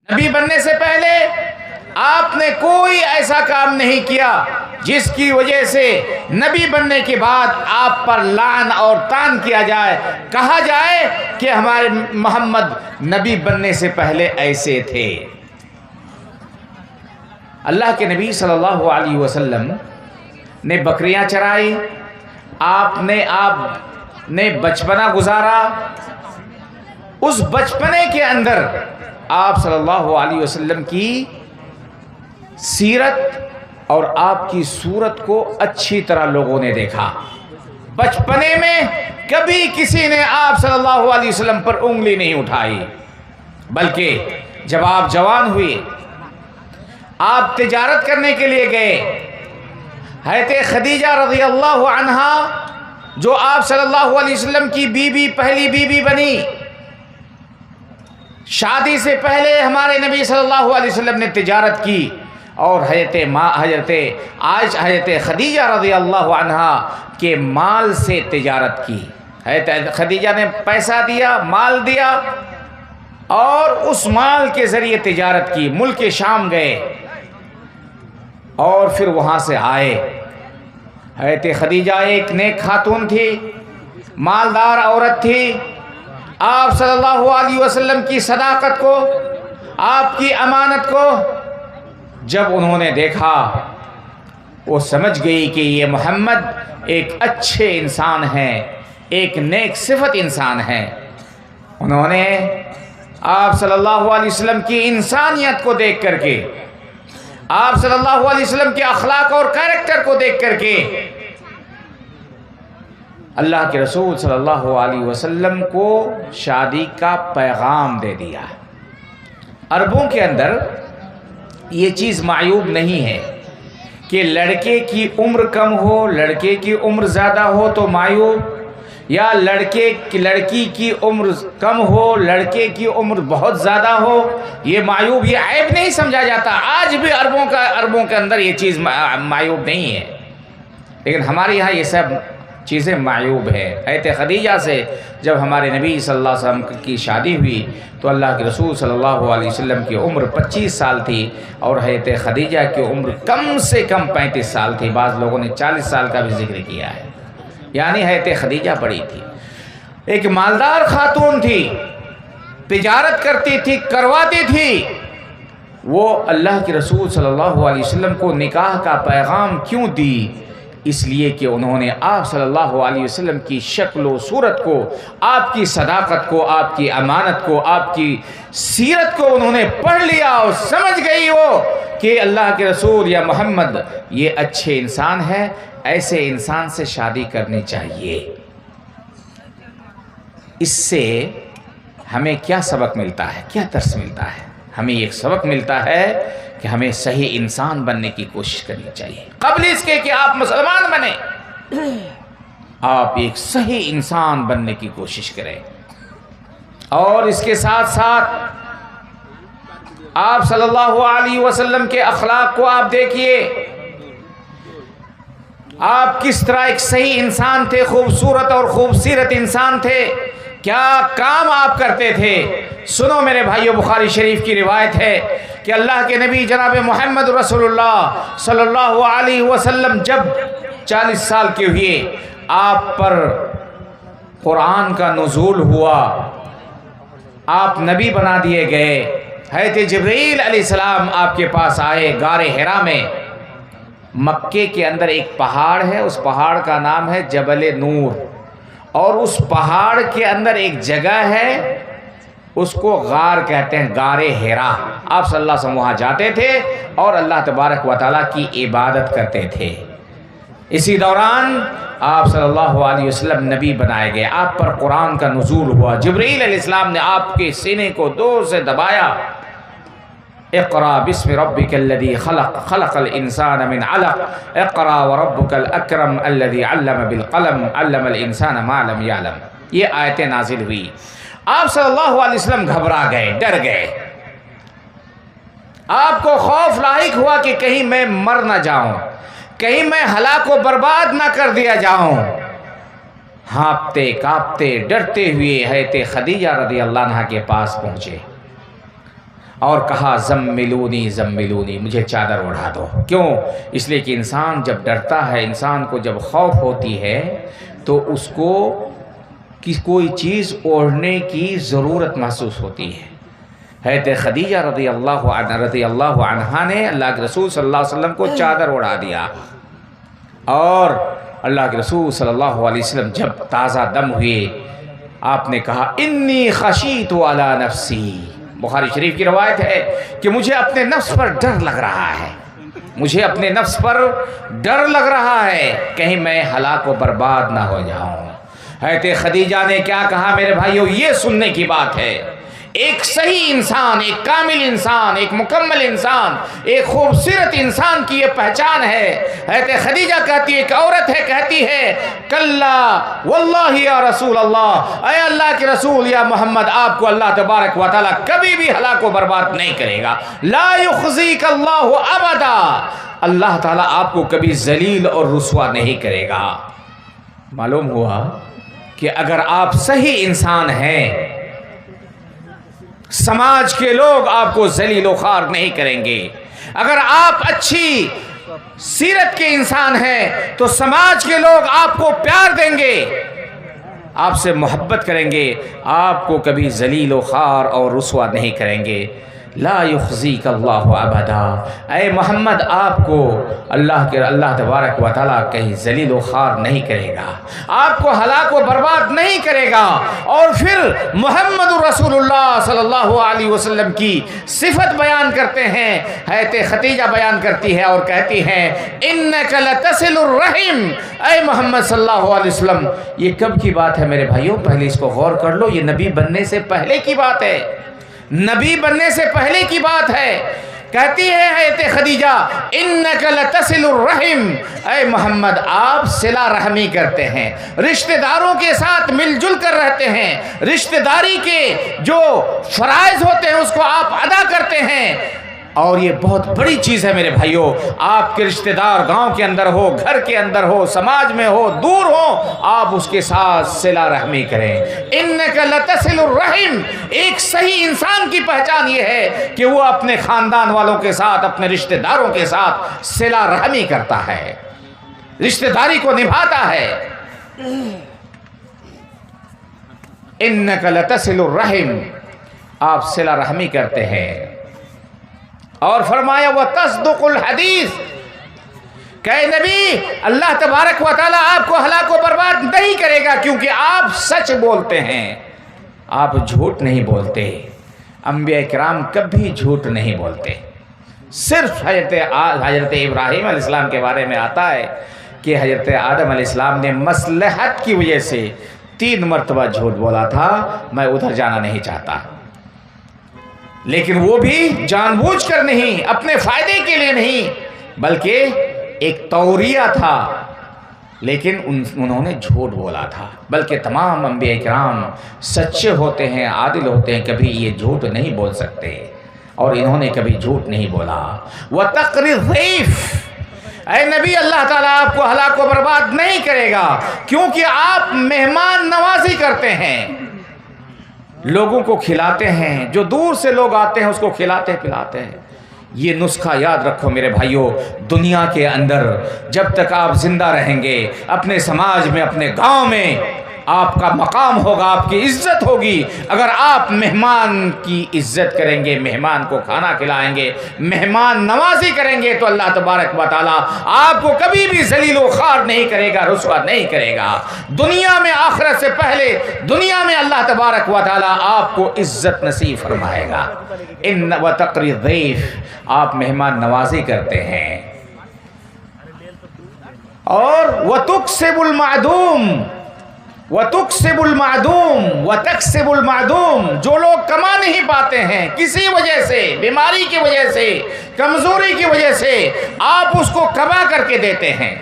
نبی بننے سے پہلے آپ نے کوئی ایسا کام نہیں کیا جس کی وجہ سے نبی بننے کے بعد آپ پر لعن اور طعن کیا جائے، کہا جائے کہ ہمارے محمد نبی بننے سے پہلے ایسے تھے۔ اللہ کے نبی صلی اللہ علیہ وسلم نے بکریاں چرائی، آپ نے بچپنا گزارا۔ اس بچپنے کے اندر آپ صلی اللہ علیہ وسلم کی سیرت اور آپ کی صورت کو اچھی طرح لوگوں نے دیکھا۔ بچپنے میں کبھی کسی نے آپ صلی اللہ علیہ وسلم پر انگلی نہیں اٹھائی، بلکہ جب آپ جوان ہوئے، آپ تجارت کرنے کے لیے گئے، حضرت خدیجہ رضی اللہ عنہا جو آپ صلی اللہ علیہ وسلم کی پہلی بیوی بنی، شادی سے پہلے ہمارے نبی صلی اللہ علیہ وسلم نے تجارت کی اور حضرت خدیجہ رضی اللہ عنہا کے مال سے تجارت کی۔ حضرت خدیجہ نے پیسہ دیا، مال دیا اور اس مال کے ذریعے تجارت کی۔ ملک شام گئے اور پھر وہاں سے آئے۔ حضرت خدیجہ ایک نیک خاتون تھی، مالدار عورت تھی۔ آپ صلی اللہ علیہ وسلم کی صداقت کو، آپ کی امانت کو جب انہوں نے دیکھا، وہ سمجھ گئی کہ یہ محمد ایک اچھے انسان ہیں، ایک نیک صفت انسان ہیں۔ انہوں نے آپ صلی اللہ علیہ وسلم کی انسانیت کو دیکھ کر کے، آپ صلی اللہ علیہ وسلم کے اخلاق اور کیریکٹر کو دیکھ کر کے اللہ کے رسول صلی اللہ علیہ وسلم کو شادی کا پیغام دے دیا۔ عربوں کے اندر یہ چیز معیوب نہیں ہے کہ لڑکے کی عمر کم ہو، لڑکے کی عمر زیادہ ہو تو معیوب، یا لڑکی کی عمر کم ہو، لڑکے کی عمر بہت زیادہ ہو، یہ معیوب، یہ عیب نہیں سمجھا جاتا۔ آج بھی عربوں کے اندر یہ چیز معیوب نہیں ہے، لیکن ہمارے یہاں یہ سب چیزیں معیوب ہے۔ حضرت خدیجہ سے جب ہمارے نبی صلی اللہ علیہ وسلم کی شادی ہوئی تو اللہ کے رسول صلی اللہ علیہ وسلم کی عمر 25 سال تھی اور حضرت خدیجہ کی عمر کم سے کم 35 سال تھی۔ بعض لوگوں نے 40 سال کا بھی ذکر کیا ہے، یعنی حضرت خدیجہ بڑی تھی، ایک مالدار خاتون تھی، تجارت کرتی تھی، کرواتی تھی۔ وہ اللہ کے رسول صلی اللہ علیہ وسلم کو نکاح کا پیغام کیوں دی؟ اس لیے کہ انہوں نے آپ صلی اللہ علیہ وسلم کی شکل و صورت کو، آپ کی صداقت کو، آپ کی امانت کو، آپ کی سیرت کو انہوں نے پڑھ لیا اور سمجھ گئی وہ کہ اللہ کے رسول یا محمد یہ اچھے انسان ہے، ایسے انسان سے شادی کرنی چاہیے۔ اس سے ہمیں کیا سبق ملتا ہے، کیا درس ملتا ہے؟ ہمیں ایک سبق ملتا ہے کہ ہمیں صحیح انسان بننے کی کوشش کرنی چاہیے۔ قبل اس کے کہ آپ مسلمان بنیں، آپ ایک صحیح انسان بننے کی کوشش کریں، اور اس کے ساتھ ساتھ آپ صلی اللہ علیہ وسلم کے اخلاق کو آپ دیکھیے، آپ کس طرح ایک صحیح انسان تھے، خوبصورت اور خوبصورت انسان تھے، کیا کام آپ کرتے تھے۔ سنو میرے بھائیو، بخاری شریف کی روایت ہے کہ اللہ کے نبی جناب محمد رسول اللہ صلی اللہ علیہ وسلم جب 40 سال کے ہوئے، آپ پر قرآن کا نزول ہوا، آپ نبی بنا دیے گئے۔ حضرت جبرائیل علیہ السلام آپ کے پاس آئے غار حرا میں۔ مکے کے اندر ایک پہاڑ ہے، اس پہاڑ کا نام ہے جبل نور، اور اس پہاڑ کے اندر ایک جگہ ہے، اس کو غار کہتے ہیں، غار حرا۔ آپ صلی اللہ علیہ وسلم وہاں جاتے تھے اور اللہ تبارک و تعالیٰ کی عبادت کرتے تھے۔ اسی دوران آپ صلی اللہ علیہ وسلم نبی بنائے گئے، آپ پر قرآن کا نزول ہوا۔ جبرائیل علیہ السلام نے آپ کے سینے کو زور سے دبایا، اقرأ بسم ربک الذی خلق، خلق الانسان من علق، اقرأ وربک الاکرم الذی علم بالقلم، علم الانسان ما لم یعلم۔ یہ آیتیں نازل ہوئی۔ آپ صلی اللہ علیہ وسلم گھبرا گئے، ڈر گئے، آپ کو خوف لاحق ہوا کہ کہیں میں مر نہ جاؤں، کہیں میں ہلاک و برباد نہ کر دیا جاؤں۔ ہانپتے کانپتے ڈرتے ہوئے حضرت خدیجہ رضی اللہ عنہا کے پاس پہنچے اور کہا زملونی زملونی، مجھے چادر اڑا دو۔ کیوں؟ اس لیے کہ انسان جب ڈرتا ہے، انسان کو جب خوف ہوتی ہے تو اس کو کوئی چیز اوڑھنے کی ضرورت محسوس ہوتی ہے۔ حضرت خدیجہ رضی اللہ عنہا نے اللہ کے رسول صلی اللہ علیہ وسلم کو چادر اڑا دیا، اور اللہ کے رسول صلی اللہ علیہ وسلم جب تازہ دم ہوئے آپ نے کہا انی خشیت علی نفسی۔ بخاری شریف کی روایت ہے کہ مجھے اپنے نفس پر ڈر لگ رہا ہے، مجھے اپنے نفس پر ڈر لگ رہا ہے کہیں میں ہلاک و برباد نہ ہو جاؤں۔ حضرت خدیجہ نے کیا کہا میرے بھائیو؟ یہ سننے کی بات ہے۔ ایک صحیح انسان، ایک کامل انسان، ایک مکمل انسان، ایک خوبصورت انسان کی یہ پہچان ہے۔ حضرت خدیجہ کہتی ہے، ایک عورت ہے، کہتی ہے کلا واللہ یا رسول اللہ، اے اللہ کے رسول یا محمد، آپ کو اللہ تبارک و تعالیٰ کبھی بھی ہلاک و برباد نہیں کرے گا۔ لا یخزیک اللہ ابدا، اللہ تعالیٰ آپ کو کبھی ذلیل اور رسوا نہیں کرے گا۔ معلوم ہوا کہ اگر آپ صحیح انسان ہیں، سماج کے لوگ آپ کو ذلیل و خوار نہیں کریں گے۔ اگر آپ اچھی سیرت کے انسان ہیں تو سماج کے لوگ آپ کو پیار دیں گے، آپ سے محبت کریں گے، آپ کو کبھی ذلیل و خوار اور رسوا نہیں کریں گے۔ لا یخزیک اللہ ابدا، اے محمد آپ کو اللہ تبارک و تعالیٰ کہیں ذلیل و خوار نہیں کرے گا، آپ کو ہلاک و برباد نہیں کرے گا۔ اور پھر محمد رسول اللہ صلی اللہ علیہ وسلم کی صفت بیان کرتے ہیں، حضرت خدیجہ بیان کرتی ہے اور کہتی ہیں انک لتصل الرحم، اے محمد صلی اللہ علیہ وسلم۔ یہ کب کی بات ہے میرے بھائیوں؟ پہلے اس کو غور کر لو، یہ نبی بننے سے پہلے کی بات ہے، نبی بننے سے پہلے کی بات ہے۔ کہتی ہے حضرت خدیجہ انک لتصل الرحم، اے محمد آپ صلہ رحمی کرتے ہیں، رشتہ داروں کے ساتھ مل جل کر رہتے ہیں، رشتہ داری کے جو فرائض ہوتے ہیں اس کو آپ ادا کرتے ہیں۔ اور یہ بہت بڑی چیز ہے میرے بھائیوں، آپ کے رشتہ دار گاؤں کے اندر ہو، گھر کے اندر ہو، سماج میں ہو، دور ہو، آپ اس کے ساتھ صلہ رحمی کریں۔ انک لتصل الرحم، ایک صحیح انسان کی پہچان یہ ہے کہ وہ اپنے خاندان والوں کے ساتھ، اپنے رشتہ داروں کے ساتھ صلہ رحمی کرتا ہے، رشتہ داری کو نبھاتا ہے۔ انک لتصل الرحم، آپ صلہ رحمی کرتے ہیں۔ اور فرمایا وتصدق الحدیث، کہ نبی اللہ تبارک و تعالیٰ آپ کو ہلاک و برباد نہیں کرے گا کیونکہ آپ سچ بولتے ہیں، آپ جھوٹ نہیں بولتے۔ انبیاء کرام کبھی جھوٹ نہیں بولتے۔ صرف حضرت ابراہیم علیہ السلام کے بارے میں آتا ہے کہ حضرت آدم علیہ السلام نے مصلحت کی وجہ سے 3 مرتبہ جھوٹ بولا تھا، میں ادھر جانا نہیں چاہتا، لیکن وہ بھی جان بوجھ کر نہیں، اپنے فائدے کے لیے نہیں، بلکہ ایک توریہ تھا، لیکن انہوں نے جھوٹ بولا تھا۔ بلکہ تمام انبیاء کرام سچے ہوتے ہیں، عادل ہوتے ہیں، کبھی یہ جھوٹ نہیں بول سکتے، اور انہوں نے کبھی جھوٹ نہیں بولا۔ وَتَقْرِ الضَّيْفِ، اے نبی اللہ تعالیٰ آپ کو ہلاک و برباد نہیں کرے گا کیونکہ آپ مہمان نوازی کرتے ہیں، لوگوں کو کھلاتے ہیں، جو دور سے لوگ آتے ہیں اس کو کھلاتے پلاتے ہیں۔ یہ نسخہ یاد رکھو میرے بھائیوں، دنیا کے اندر جب تک آپ زندہ رہیں گے، اپنے سماج میں، اپنے گاؤں میں آپ کا مقام ہوگا، آپ کی عزت ہوگی اگر آپ مہمان کی عزت کریں گے، مہمان کو کھانا کھلائیں گے، مہمان نوازی کریں گے، تو اللہ تبارک و تعالیٰ آپ کو کبھی بھی ذلیل و خوار نہیں کرے گا، رسوا نہیں کرے گا۔ دنیا میں آخرت سے پہلے دنیا میں اللہ تبارک و تعالیٰ آپ کو عزت نصیب فرمائے گا۔ ان وتقر الضیف، آپ مہمان نوازی کرتے ہیں۔ اور وتکسب المعدوم، وَتُكْسِبُ الْمَعْدُومِ وَتَكْسِبُ الْمَعْدُومِ، جو لوگ کما نہیں پاتے ہیں کسی وجہ سے، بیماری کی وجہ سے، کمزوری کی وجہ سے، آپ اس کو کما کر کے دیتے ہیں،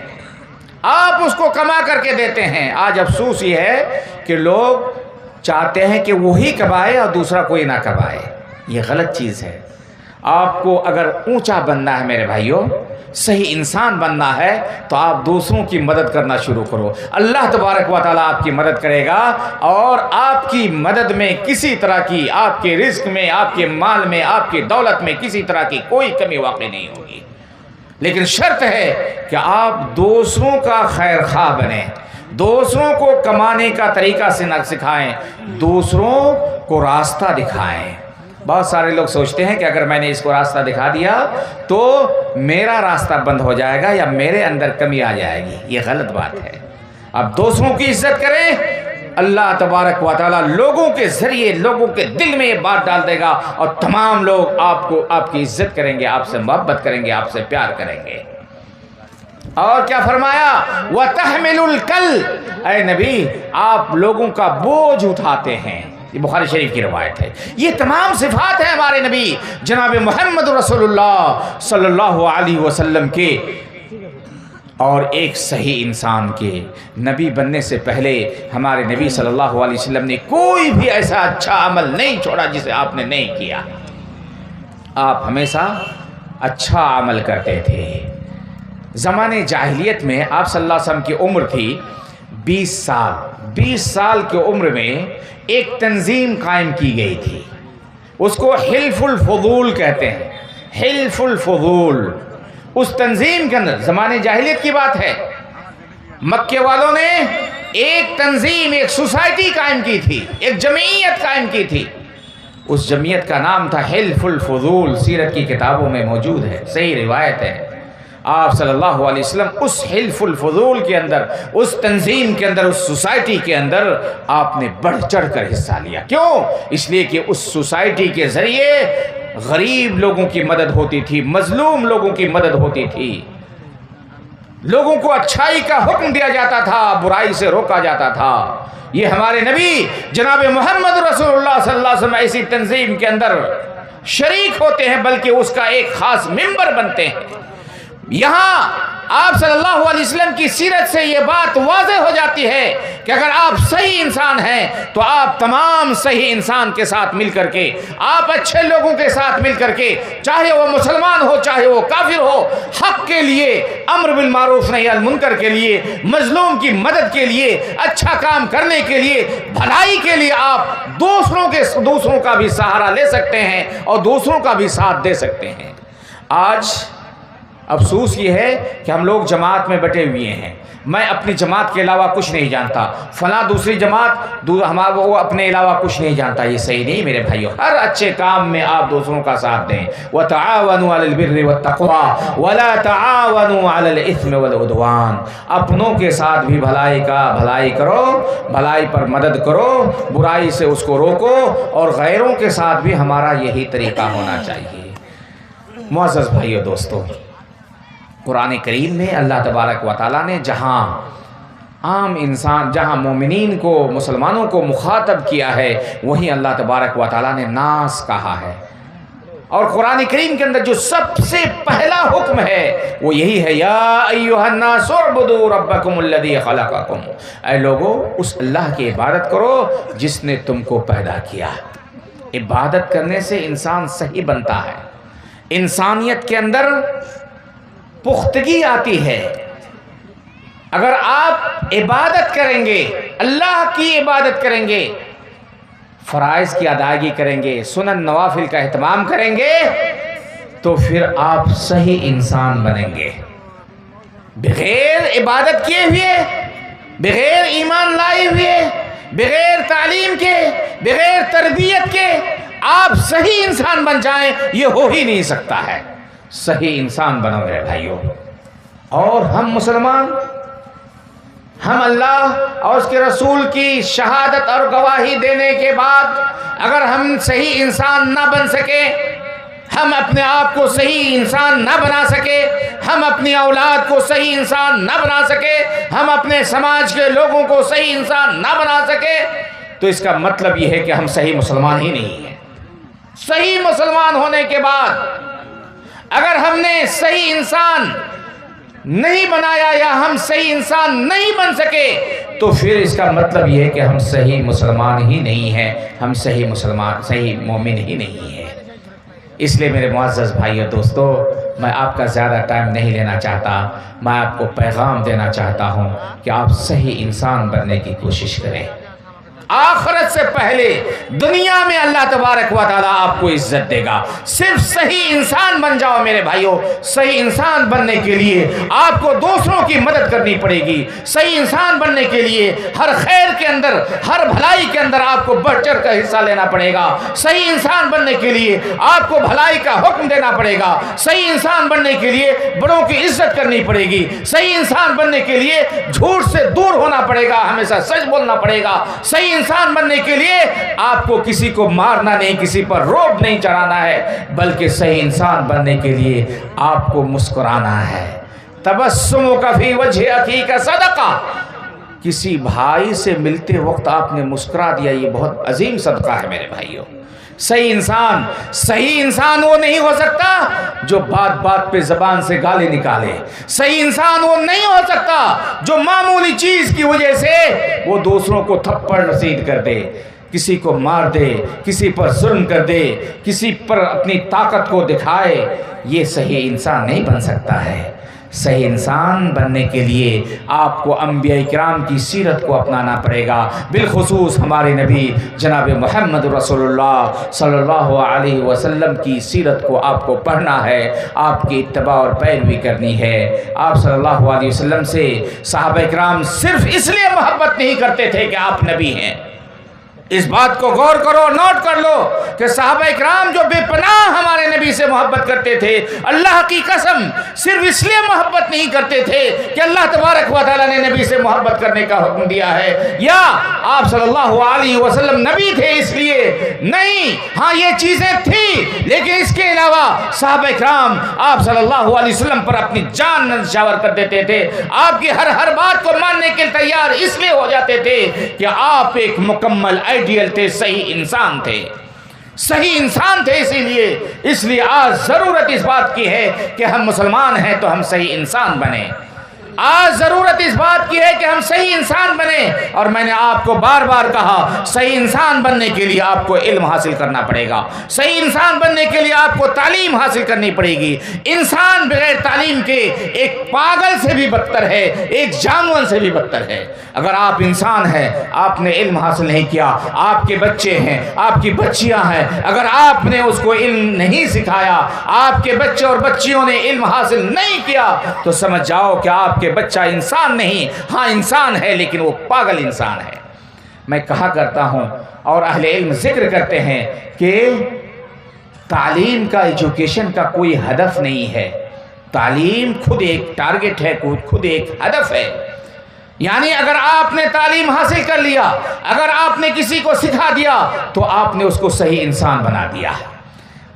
آپ اس کو کما کر کے دیتے ہیں۔ آج افسوس یہ ہے کہ لوگ چاہتے ہیں کہ وہی کمائے اور دوسرا کوئی نہ کمائے، یہ غلط چیز ہے۔ آپ کو اگر اونچا بننا ہے میرے بھائیوں، صحیح انسان بننا ہے، تو آپ دوسروں کی مدد کرنا شروع کرو، اللہ تبارک و تعالیٰ آپ کی مدد کرے گا، اور آپ کی مدد میں کسی طرح کی، آپ کے رزق میں، آپ کے مال میں، آپ کی دولت میں کسی طرح کی کوئی کمی واقع نہیں ہوگی۔ لیکن شرط ہے کہ آپ دوسروں کا خیر خواہ بنیں، دوسروں کو کمانے کا طریقہ سے نہ سکھائیں، دوسروں کو راستہ دکھائیں۔ بہت سارے لوگ سوچتے ہیں کہ اگر میں نے اس کو راستہ دکھا دیا تو میرا راستہ بند ہو جائے گا یا میرے اندر کمی آ جائے گی، یہ غلط بات ہے۔ اب دوسروں کی عزت کریں، اللہ تبارک و تعالیٰ لوگوں کے ذریعے لوگوں کے دل میں یہ بات ڈال دے گا، اور تمام لوگ آپ کو، آپ کی عزت کریں گے، آپ سے محبت کریں گے، آپ سے پیار کریں گے۔ اور کیا فرمایا؟ وَتَحْمِلُ الْكَلْ، اے نبی آپ لوگوں کا بوجھ اٹھاتے ہیں، یہ بخاری شریف کی روایت ہے۔ یہ تمام صفات ہیں ہمارے نبی جناب محمد رسول اللہ صلی اللہ علیہ وسلم کے، اور ایک صحیح انسان کے نبی بننے سے پہلے ہمارے نبی صلی اللہ علیہ وسلم نے کوئی بھی ایسا اچھا عمل نہیں چھوڑا جسے آپ نے نہیں کیا۔ آپ ہمیشہ اچھا عمل کرتے تھے۔ زمانے جاہلیت میں آپ صلی اللہ علیہ وسلم کی عمر تھی 20 سال۔ 20 سال کی عمر میں ایک تنظیم قائم کی گئی تھی، اس کو حلف الفضول کہتے ہیں، حلف الفضول۔ اس تنظیم کے اندر، زمانے جاہلیت کی بات ہے، مکے والوں نے ایک تنظیم، ایک سوسائٹی قائم کی تھی، ایک جمعیت قائم کی تھی۔ اس جمعیت کا نام تھا حلف الفضول، سیرت کی کتابوں میں موجود ہے، صحیح روایت ہے۔ آپ صلی اللہ علیہ وسلم اس حلف الفضول کے اندر، اس تنظیم کے اندر، اس سوسائٹی کے اندر آپ نے بڑھ چڑھ کر حصہ لیا۔ کیوں؟ اس لیے کہ اس سوسائٹی کے ذریعے غریب لوگوں کی مدد ہوتی تھی، مظلوم لوگوں کی مدد ہوتی تھی، لوگوں کو اچھائی کا حکم دیا جاتا تھا، برائی سے روکا جاتا تھا۔ یہ ہمارے نبی جناب محمد رسول اللہ صلی اللہ علیہ وسلم ایسی تنظیم کے اندر شریک ہوتے ہیں، بلکہ اس کا ایک خاص ممبر بنتے ہیں۔ یہاں آپ صلی اللہ علیہ وسلم کی سیرت سے یہ بات واضح ہو جاتی ہے کہ اگر آپ صحیح انسان ہیں تو آپ تمام صحیح انسان کے ساتھ مل کر کے، آپ اچھے لوگوں کے ساتھ مل کر کے، چاہے وہ مسلمان ہو چاہے وہ کافر ہو، حق کے لیے، امر بالمعروف نہی عن المنکر کے لیے، مظلوم کی مدد کے لیے، اچھا کام کرنے کے لیے، بھلائی کے لیے آپ دوسروں کا بھی سہارا لے سکتے ہیں اور دوسروں کا بھی ساتھ دے سکتے ہیں۔ آج افسوس یہ ہے کہ ہم لوگ جماعت میں بٹے ہوئے ہیں، میں اپنی جماعت کے علاوہ کچھ نہیں جانتا، فلاں دوسری جماعت ہمارا وہ اپنے علاوہ کچھ نہیں جانتا۔ یہ صحیح نہیں میرے بھائیو، ہر اچھے کام میں آپ دوسروں کا ساتھ دیں۔ وَتَعَاوَنُوا عَلَى الْبِرِّ وَالتَّقْوَى وَلَا تَعَاوَنُوا عَلَى الْإِثْمِ وَالْعُدْوَانِ، اپنوں کے ساتھ بھی بھلائی کرو، بھلائی پر مدد کرو، برائی سے اس کو روکو، اور غیروں کے ساتھ بھی ہمارا یہی طریقہ ہونا چاہیے۔ معزز بھائیو دوستو، قرآن کریم میں اللہ تبارک و تعالیٰ نے جہاں عام انسان، جہاں مومنین کو، مسلمانوں کو مخاطب کیا ہے، وہیں اللہ تبارک و تعالیٰ نے ناس کہا ہے۔ اور قرآن کریم کے اندر جو سب سے پہلا حکم ہے وہ یہی ہے، یا ایھا الناس اعبدوا ربکم الذی خلقکم، اے لوگو اس اللہ کی عبادت کرو جس نے تم کو پیدا کیا۔ عبادت کرنے سے انسان صحیح بنتا ہے، انسانیت کے اندر پختگی آتی ہے۔ اگر آپ عبادت کریں گے، اللہ کی عبادت کریں گے، فرائض کی ادائیگی کریں گے، سنن نوافل کا اہتمام کریں گے، تو پھر آپ صحیح انسان بنیں گے۔ بغیر عبادت کیے ہوئے، بغیر ایمان لائے ہوئے، بغیر تعلیم کے، بغیر تربیت کے آپ صحیح انسان بن جائیں، یہ ہو ہی نہیں سکتا ہے۔ صحیح انسان بنو میرے بھائیوں۔ اور ہم مسلمان، ہم اللہ اور اس کے رسول کی شہادت اور گواہی دینے کے بعد اگر ہم صحیح انسان نہ بن سکے، ہم اپنے آپ کو صحیح انسان نہ بنا سکے، ہم اپنی اولاد کو صحیح انسان نہ بنا سکے، ہم اپنے سماج کے لوگوں کو صحیح انسان نہ بنا سکے، تو اس کا مطلب یہ ہے کہ ہم صحیح مسلمان ہی نہیں ہیں۔ صحیح مسلمان ہونے کے بعد اگر ہم نے صحیح انسان نہیں بنایا یا ہم صحیح انسان نہیں بن سکے، تو پھر اس کا مطلب یہ ہے کہ ہم صحیح مسلمان ہی نہیں ہیں، ہم صحیح مومن ہی نہیں ہیں۔ اس لیے میرے معزز بھائیو دوستو، میں آپ کا زیادہ ٹائم نہیں لینا چاہتا، میں آپ کو پیغام دینا چاہتا ہوں کہ آپ صحیح انسان بننے کی کوشش کریں۔ آخرت سے پہلے دنیا میں اللہ تبارک و تعالیٰ آپ کو عزت دے گا۔ صرف صحیح انسان بن جاؤ میرے بھائیوں۔ صحیح انسان بننے کے لیے آپ کو دوسروں کی مدد کرنی پڑے گی۔ صحیح انسان بننے کے لیے ہر خیر کے اندر، ہر بھلائی کے اندر آپ کو بڑھ چڑھ کر حصہ لینا پڑے گا۔ صحیح انسان بننے کے لیے آپ کو بھلائی کا حکم دینا پڑے گا۔ صحیح انسان بننے کے لیے بڑوں کی عزت کرنی پڑے گی۔ صحیح انسان بننے کے لیے جھوٹ سے دور ہونا پڑے گا، ہمیشہ سچ بولنا پڑے گا۔ صحیح انسان بننے کے لیے آپ کو کسی کو مارنا نہیں، کسی پر روب نہیں چڑھانا ہے، بلکہ صحیح انسان بننے کے لیے آپ کو مسکرانا ہے۔ تبسمک فی وجہ اخیک صدقہ، کسی بھائی سے ملتے وقت آپ نے مسکرا دیا، یہ بہت عظیم صدقہ ہے میرے بھائیوں۔ صحیح انسان وہ نہیں ہو سکتا جو بات بات پہ زبان سے گالے نکالے۔ صحیح انسان وہ نہیں ہو سکتا جو معمولی چیز کی وجہ سے وہ دوسروں کو تھپڑ رسید کر دے، کسی کو مار دے، کسی پر ظلم کر دے، کسی پر اپنی طاقت کو دکھائے۔ یہ صحیح انسان نہیں بن سکتا ہے۔ صحیح انسان بننے کے لیے آپ کو انبیاء کرام کی سیرت کو اپنانا پڑے گا، بالخصوص ہمارے نبی جناب محمد رسول اللہ صلی اللہ علیہ وسلم کی سیرت کو آپ کو پڑھنا ہے، آپ کی اتباع اور پیروی کرنی ہے۔ آپ صلی اللہ علیہ وسلم سے صحابہ کرام صرف اس لیے محبت نہیں کرتے تھے کہ آپ نبی ہیں۔ اس بات کو غور کرو، نوٹ کر لو کہ صحابہ اکرام جو بے پناہ ہمارے نبی سے محبت کرتے تھے، اللہ کی قسم صرف اس لیے محبت نہیں کرتے تھے کہ اللہ تبارک و تعالیٰ نے نبی سے محبت کرنے کا حکم دیا ہے، یا آپ صلی اللہ علیہ وسلم نبی تھے اس لیے نہیں۔ ہاں یہ چیزیں تھیں، لیکن اس کے علاوہ صحابہ اکرام آپ صلی اللہ علیہ وسلم پر اپنی جان نچھاور کر دیتے تھے، آپ کی ہر بات کو ماننے کے تیار اس لیے ہو جاتے تھے کہ آپ ایک مکمل آئیڈیل تھے، صحیح انسان تھے، صحیح انسان تھے۔ اس لیے آج ضرورت اس بات کی ہے کہ ہم مسلمان ہیں تو ہم صحیح انسان بنیں۔ آج ضرورت اس بات کی ہے کہ ہم صحیح انسان بنیں، اور میں نے آپ کو بار بار کہا صحیح انسان بننے کے لیے آپ کو علم حاصل کرنا پڑے گا، صحیح انسان بننے کے لیے آپ کو تعلیم حاصل کرنی پڑے گی۔ انسان بغیر تعلیم کے ایک پاگل سے بھی بدتر ہے، ایک جانور سے بھی بدتر ہے۔ اگر آپ انسان ہیں، آپ نے علم حاصل نہیں کیا، آپ کے بچے ہیں، آپ کی بچیاں ہیں، اگر آپ نے اس کو علم نہیں سکھایا، آپ کے بچے اور بچیوں نے علم حاصل نہیں کیا، تو سمجھ جاؤ کہ آپ کے بچہ انسان نہیں، ہاں انسان ہے لیکن وہ پاگل انسان ہے۔ میں کہا کرتا ہوں اور اہل علم ذکر کرتے ہیں کہ تعلیم کا، ایجوکیشن کا کوئی ہدف نہیں ہے، تعلیم خود ایک ٹارگٹ ہے، خود ایک ہدف ہے۔ یعنی اگر آپ نے تعلیم حاصل کر لیا، اگر آپ نے کسی کو سکھا دیا تو آپ نے اس کو صحیح انسان بنا دیا،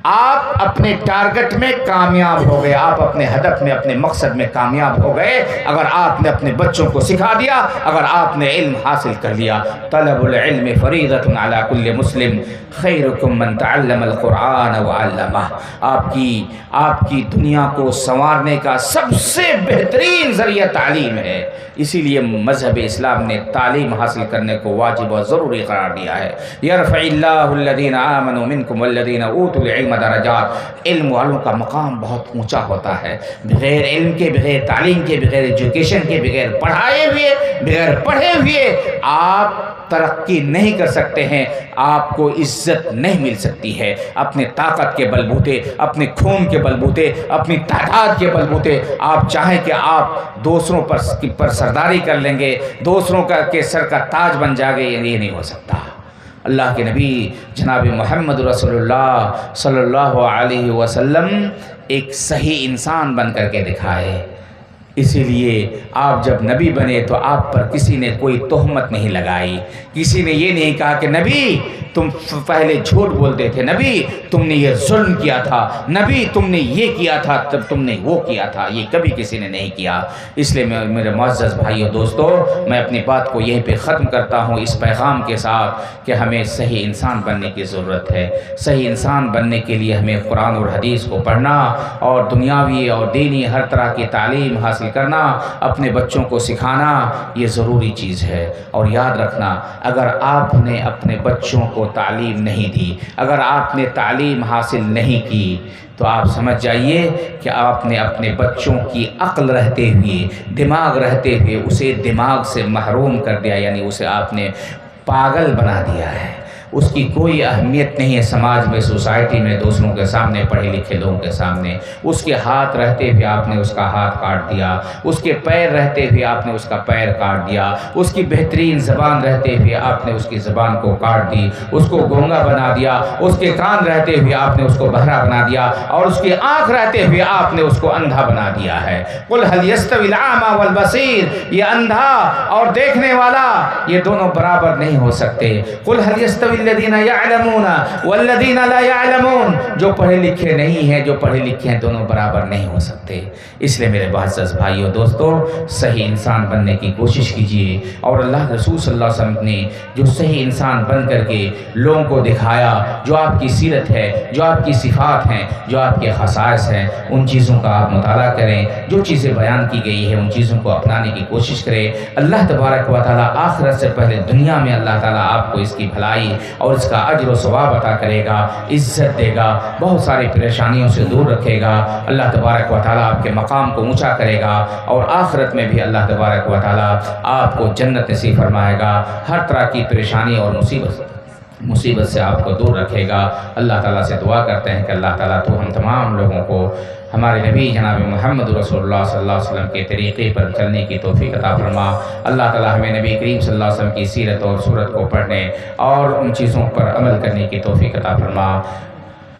آپ اپنے ٹارگٹ میں کامیاب ہو گئے، آپ اپنے ہدف میں، اپنے مقصد میں کامیاب ہو گئے اگر آپ نے اپنے بچوں کو سکھا دیا، اگر آپ نے علم حاصل کر لیا۔ طلب العلم فریضۃ علی کل مسلم خیرکم من تعلم القرآن وعلمہ۔ آپ کی دنیا کو سنوارنے کا سب سے بہترین ذریعہ تعلیم ہے، اسی لیے مذہب اسلام نے تعلیم حاصل کرنے کو واجب و ضروری قرار دیا ہے۔ یرفع اللہ الذین آمنوا منکم والذین اوتوا العلم درجات۔ علم والوں کا مقام بہت اونچا ہوتا ہے، بغیر علم کے، بغیر تعلیم کے، بغیر ایجوکیشن کے، بغیر پڑھائے ہوئے، بغیر پڑھے ہوئے آپ ترقی نہیں کر سکتے ہیں، آپ کو عزت نہیں مل سکتی ہے۔ اپنے طاقت کے بلبوتے، اپنے خون کے بلبوتے، اپنی تعداد کے بلبوتے آپ چاہیں کہ آپ دوسروں پر سرداری کر لیں گے، دوسروں کا کے سر کا تاج بن جائے گے، یہ نہیں ہو سکتا۔ اللہ کے نبی جناب محمد رسول اللہ صلی اللہ علیہ وسلم ایک صحیح انسان بن کر کے دکھائے، اسی لیے آپ جب نبی بنے تو آپ پر کسی نے کوئی تہمت نہیں لگائی، کسی نے یہ نہیں کہا کہ نبی تم پہلے جھوٹ بولتے تھے، نبی تم نے یہ ظلم کیا تھا، نبی تم نے یہ کیا تھا، تب تم نے وہ کیا تھا، یہ کبھی کسی نے نہیں کیا۔ اس لیے میرے معزز بھائیو دوستو، میں اپنی بات کو یہیں پہ ختم کرتا ہوں اس پیغام کے ساتھ کہ ہمیں صحیح انسان بننے کی ضرورت ہے۔ صحیح انسان بننے کے لیے ہمیں قرآن اور حدیث کو پڑھنا اور دنیاوی اور دینی ہر طرح کی تعلیم حاصل کرنا، اپنے بچوں کو سکھانا یہ ضروری چیز ہے۔ اور یاد رکھنا، اگر آپ نے اپنے بچوں کو تعلیم نہیں دی، اگر آپ نے تعلیم حاصل نہیں کی، تو آپ سمجھ جائیے کہ آپ نے اپنے بچوں کی عقل رہتے ہوئے، دماغ رہتے ہوئے اسے دماغ سے محروم کر دیا، یعنی اسے آپ نے پاگل بنا دیا ہے۔ اس کی کوئی اہمیت نہیں ہے سماج میں، سوسائٹی میں، دوسروں کے سامنے، پڑھے لکھے لوگوں کے سامنے۔ اس کے ہاتھ رہتے ہوئے آپ نے اس کا ہاتھ کاٹ دیا، اس کے پیر رہتے ہوئے آپ نے اس کا پیر کاٹ دیا، اس کی بہترین زبان رہتے ہوئے آپ نے اس کی زبان کو کاٹ دی، اس کو گونگا بنا دیا، اس کے کان رہتے ہوئے آپ نے اس کو بہرا بنا دیا، اور اس کی آنکھ رہتے ہوئے آپ نے اس کو اندھا بنا دیا ہے۔ قل هل يستوي الأعمى والبصير، یہ اندھا اور دیکھنے والا یہ دونوں برابر نہیں ہو سکتے۔ قل هل يستوي الذين يعلمون والذين لا يعلمون، جو پڑھے لکھے نہیں ہیں، جو پڑھے لکھے ہیں، دونوں برابر نہیں ہو سکتے۔ اس لیے میرے معزز بھائیو دوستو، صحیح انسان بننے کی کوشش کیجیے، اور اللہ رسول صلی اللہ علیہ وسلم نے جو صحیح انسان بن کر کے لوگوں کو دکھایا، جو آپ کی سیرت ہے، جو آپ کی صفات ہیں، جو آپ کے خصائص ہیں، ان چیزوں کا آپ مطالعہ کریں۔ جو چیزیں بیان کی گئی ہیں ان چیزوں کو اپنانے کی کوشش کریں۔ اللہ تبارک و تعالیٰ آخرت سے پہلے دنیا میں اللہ تعالیٰ آپ کو اس کی بھلائی اور اس کا اجر و ثواب عطا کرے گا، عزت دے گا، بہت ساری پریشانیوں سے دور رکھے گا۔ اللہ تبارک و تعالیٰ آپ کے مقام کو اونچا کرے گا، اور آخرت میں بھی اللہ تبارک و تعالیٰ آپ کو جنت نصیب فرمائے گا، ہر طرح کی پریشانی اور مصیبت سے آپ کو دور رکھے گا۔ اللہ تعالیٰ سے دعا کرتے ہیں کہ اللہ تعالیٰ تو ہم تمام لوگوں کو ہمارے نبی جناب محمد رسول اللہ صلی اللہ علیہ وسلم کے طریقے پر چلنے کی توفیق عطا فرما۔ اللہ تعالیٰ ہمیں نبی کریم صلی اللہ علیہ وسلم کی سیرت اور صورت کو پڑھنے اور ان چیزوں پر عمل کرنے کی توفیق عطا فرما۔